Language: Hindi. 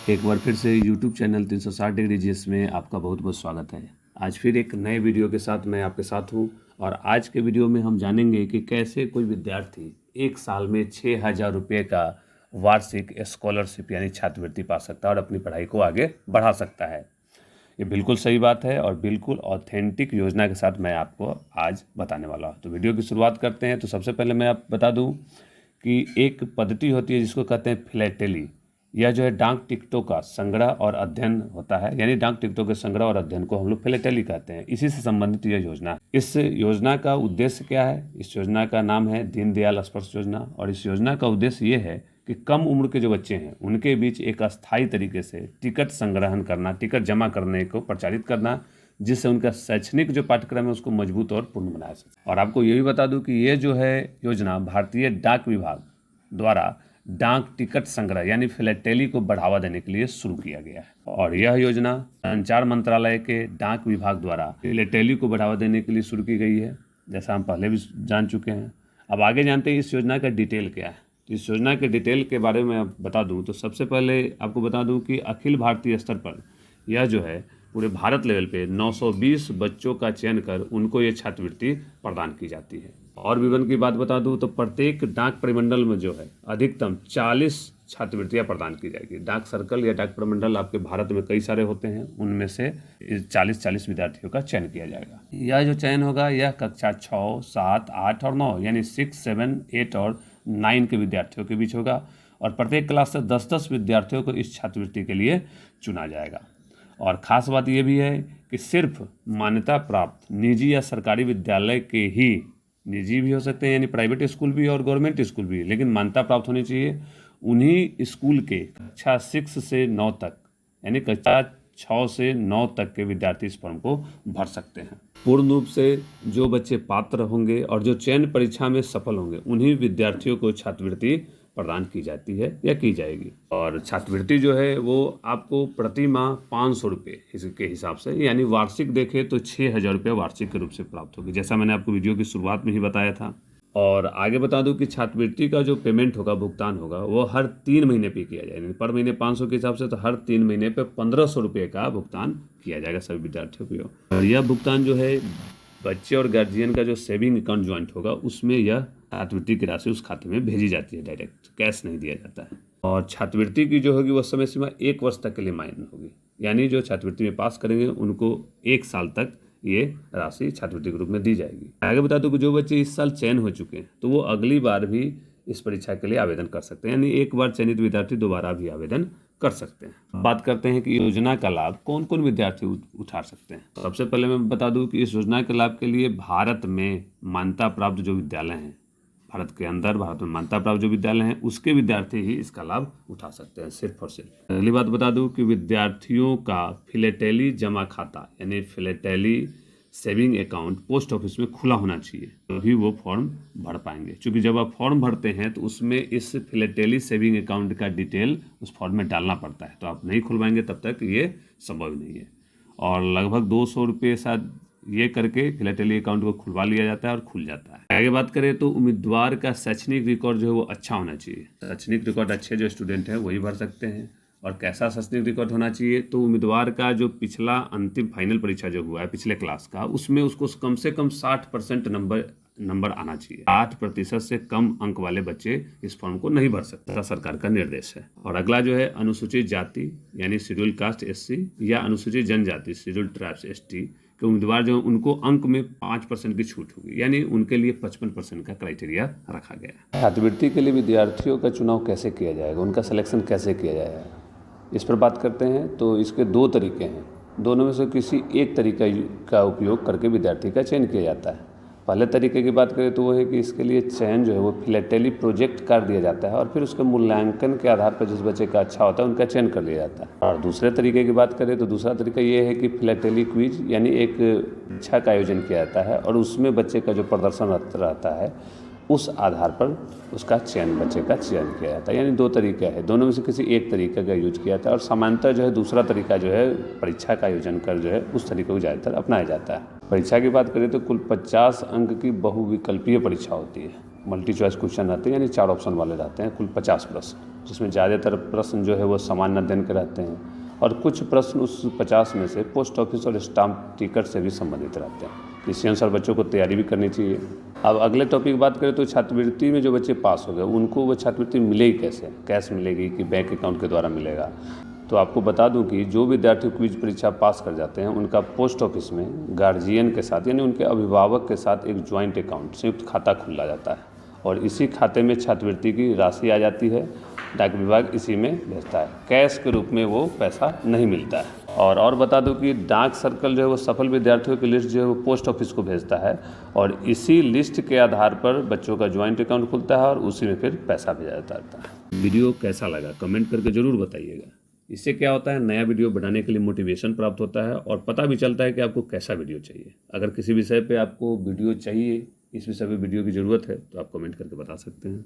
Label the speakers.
Speaker 1: एक बार फिर से YouTube चैनल 360 डिग्री जीएस में आपका बहुत बहुत स्वागत है। आज फिर एक नए वीडियो के साथ मैं आपके साथ हूँ और आज के वीडियो में हम जानेंगे कि कैसे कोई विद्यार्थी एक साल में 6,000 रुपये का वार्षिक स्कॉलरशिप यानी छात्रवृत्ति पा सकता है और अपनी पढ़ाई को आगे बढ़ा सकता है। ये बिल्कुल सही बात है और बिल्कुल ऑथेंटिक योजना के साथ मैं आपको आज बताने वाला हूँ। तो वीडियो की शुरुआत करते हैं। तो सबसे पहले मैं आप बता दूँ कि एक पद्धति होती है जिसको कहते हैं फिलैटेली। यह जो है डाक टिकटों का संग्रह और अध्ययन होता है, यानी डाक टिकटों के संग्रह और अध्ययन को हम लोग फिलैटेली कहते हैं। इसी से संबंधित यह योजना है। इस योजना का उद्देश्य क्या है? इस योजना का नाम है दीनदयाल स्पर्श योजना और इस योजना का उद्देश्य ये है कि कम उम्र के जो बच्चे हैं उनके बीच एक अस्थायी तरीके से टिकट संग्रहण करना, टिकट जमा करने को प्रचारित करना, जिससे उनका शैक्षणिक जो पाठ्यक्रम है उसको मजबूत और पूर्ण बनाया जा सके। और आपको ये भी बता दूं कि ये जो है योजना भारतीय डाक विभाग द्वारा डाक टिकट संग्रह यानी फिलैटेली को बढ़ावा देने के लिए शुरू किया गया है। और यह योजना संचार मंत्रालय के डाक विभाग द्वारा फिलैटेली को बढ़ावा देने के लिए शुरू की गई है, जैसा हम पहले भी जान चुके हैं। अब आगे जानते हैं इस योजना का डिटेल क्या है। तो इस योजना के डिटेल के बारे में बता दूं तो सबसे पहले आपको बता दूं कि अखिल भारतीय स्तर पर यह जो है पूरे भारत लेवल पे 920 बच्चों का चयन कर उनको ये छात्रवृत्ति प्रदान की जाती है। और विवरण की बात बता दूं तो प्रत्येक डाक परिमंडल में जो है अधिकतम 40 छात्रवृत्तियां प्रदान की जाएगी। डाक सर्कल या डाक परिमंडल आपके भारत में कई सारे होते हैं, उनमें से 40 विद्यार्थियों का चयन किया जाएगा। यह जो चयन होगा यह कक्षा 6, 7, 8 और 9 यानी 6, 7, 8 और 9 के विद्यार्थियों के बीच होगा और प्रत्येक क्लास से 10-10 विद्यार्थियों को इस छात्रवृत्ति के लिए चुना जाएगा। और ख़ास बात यह भी है कि सिर्फ मान्यता प्राप्त निजी या सरकारी विद्यालय के ही, निजी भी हो सकते हैं यानी प्राइवेट स्कूल भी और गवर्नमेंट स्कूल भी, लेकिन मान्यता प्राप्त होनी चाहिए, उन्हीं स्कूल के कक्षा 6 से 9 तक यानी कक्षा 6 से 9 तक के विद्यार्थी इस फॉर्म को भर सकते हैं। पूर्ण रूप से जो बच्चे पात्र होंगे और जो चयन परीक्षा में सफल होंगे उन्हीं विद्यार्थियों को छात्रवृत्ति प्रदान की जाती है या की जाएगी। और छात्रवृत्ति जो है वो आपको प्रति माह 500 रुपये इसके हिसाब से, यानी वार्षिक देखें तो 6,000 रुपये वार्षिक के रूप से प्राप्त होगी, जैसा मैंने आपको वीडियो की शुरुआत में ही बताया था। और आगे बता दूं कि छात्रवृत्ति का जो पेमेंट होगा, भुगतान होगा, वो हर 3 महीने पे किया जाएगा। पर महीने 500 के हिसाब से तो हर 3 महीने पे 1,500 रुपये का भुगतान किया जाएगा सभी विद्यार्थियों को। और यह भुगतान जो है बच्चे और गार्जियन का जो सेविंग अकाउंट ज्वाइंट होगा उसमें यह छात्रवृत्ति की राशि उस खाते में भेजी जाती है, डायरेक्ट कैश नहीं दिया जाता है। और छात्रवृत्ति की जो होगी वह समय सीमा 1 वर्ष तक के लिए मान्य होगी, यानी जो छात्रवृत्ति में पास करेंगे उनको 1 साल तक ये राशि छात्रवृत्ति के रूप में दी जाएगी। आगे बता दूं कि जो बच्चे इस साल चयन हो चुके हैं तो वो अगली बार भी इस परीक्षा के लिए आवेदन कर सकते हैं, यानी एक बार चयनित विद्यार्थी दोबारा भी आवेदन कर सकते हैं। बात करते हैं कि योजना का लाभ कौन कौन विद्यार्थी उठा सकते हैं। सबसे पहले मैं बता दूं कि इस योजना के लाभ के लिए भारत में मान्यता प्राप्त जो विद्यालय हैं, भारत के अंदर भारत में मान्यता प्राप्त जो विद्यालय हैं उसके विद्यार्थी ही इसका लाभ उठा सकते हैं, सिर्फ और सिर्फ। अगली बात बता दूं कि विद्यार्थियों का फिलैटेली जमा खाता यानी फिलैटेली सेविंग अकाउंट पोस्ट ऑफिस में खुला होना चाहिए, तभी वो फॉर्म भर पाएंगे। क्योंकि जब आप फॉर्म भरते हैं तो उसमें इस फिलैटेली सेविंग अकाउंट का डिटेल उस फॉर्म में डालना पड़ता है, तो आप नहीं खुलवाएंगे तब तक ये संभव नहीं है। और लगभग 200 रुपये शायद ये करके फिलैटेली अकाउंट को खुलवा लिया जाता है और खुल जाता है। आगे बात करें तो उम्मीदवार का शैक्षणिक रिकॉर्ड जो है वो अच्छा होना चाहिए। शैक्षणिक रिकॉर्ड अच्छे जो स्टूडेंट हैं वही भर सकते हैं। और कैसा शैक्षणिक रिकॉर्ड होना चाहिए तो उम्मीदवार का जो पिछला अंतिम फाइनल परीक्षा जो हुआ है पिछले क्लास का, उसमें उसको कम से कम 60% नंबर आना चाहिए। 8% से कम अंक वाले बच्चे इस फॉर्म को नहीं भर सकते, सरकार का निर्देश है। और अगला जो है अनुसूचित जाति यानी शेड्यूल कास्ट SC या अनुसूचित जनजाति शेड्यूल ट्राइब्स ST के उम्मीदवार जो उनको अंक में 5% की छूट होगी, यानी उनके लिए 55% का क्राइटेरिया रखा गया है। छात्रवृत्ति के लिए विद्यार्थियों का चुनाव कैसे किया जाएगा, उनका सिलेक्शन कैसे किया जाएगा, इस पर बात करते हैं। तो इसके 2 तरीके हैं, दोनों में से किसी एक तरीका का उपयोग करके विद्यार्थी का चयन किया जाता है। पहले तरीके की बात करें तो वो है कि इसके लिए चयन जो है वो फिलैटेली प्रोजेक्ट कर दिया जाता है और फिर उसके मूल्यांकन के आधार पर जिस बच्चे का अच्छा होता है उनका चयन कर लिया जाता है। और दूसरे तरीके की बात करें तो दूसरा तरीका ये है कि फिलैटेली क्विज यानी एक परीक्षा का आयोजन किया जाता है और उसमें बच्चे का जो प्रदर्शन रहता है उस आधार पर उसका चयन, बच्चे का चयन किया जाता है। यानी 2 तरीका है, दोनों में से किसी एक तरीके का यूज किया जाता है। और सामान्यतः जो है दूसरा तरीका जो है परीक्षा का आयोजन कर जो है उस तरीके को ज़्यादातर अपनाया जाता है। परीक्षा की बात करें तो कुल 50 अंक की बहुविकल्पीय परीक्षा होती है। मल्टी चॉइस क्वेश्चन रहते हैं, यानी 4 ऑप्शन वाले रहते हैं, कुल 50 प्रश्न। जिसमें ज़्यादातर प्रश्न जो है वो सामान्य अध्ययन के रहते हैं और कुछ प्रश्न उस 50 में से पोस्ट ऑफिस और स्टाम्प टिकट से भी संबंधित रहते हैं। इसी अनुसार बच्चों को तैयारी भी करनी चाहिए। अब अगले टॉपिक की बात करें तो छात्रवृत्ति में जो बच्चे पास हो गए उनको वो छात्रवृत्ति मिलेगी कैसे, कैश मिलेगी कि बैंक अकाउंट के द्वारा मिलेगा। तो आपको बता दूं कि जो विद्यार्थी क्विज परीक्षा पास कर जाते हैं उनका पोस्ट ऑफिस में गार्जियन के साथ यानी उनके अभिभावक के साथ एक ज्वाइंट अकाउंट संयुक्त खाता खुला जाता है और इसी खाते में छात्रवृत्ति की राशि आ जाती है। डाक विभाग इसी में भेजता है, कैश के रूप में वो पैसा नहीं मिलता है। और बता दूं कि डाक सर्कल जो है वो सफल विद्यार्थियों की लिस्ट जो है वो पोस्ट ऑफिस को भेजता है और इसी लिस्ट के आधार पर बच्चों का ज्वाइंट अकाउंट खुलता है और उसी में फिर पैसा भेजा जाता है। वीडियो कैसा लगा कमेंट करके ज़रूर बताइएगा। इससे क्या होता है, नया वीडियो बनाने के लिए मोटिवेशन प्राप्त होता है और पता भी चलता है कि आपको कैसा वीडियो चाहिए। अगर किसी विषय पे आपको वीडियो चाहिए, इस विषय पे वीडियो की ज़रूरत है तो आप कमेंट करके बता सकते हैं।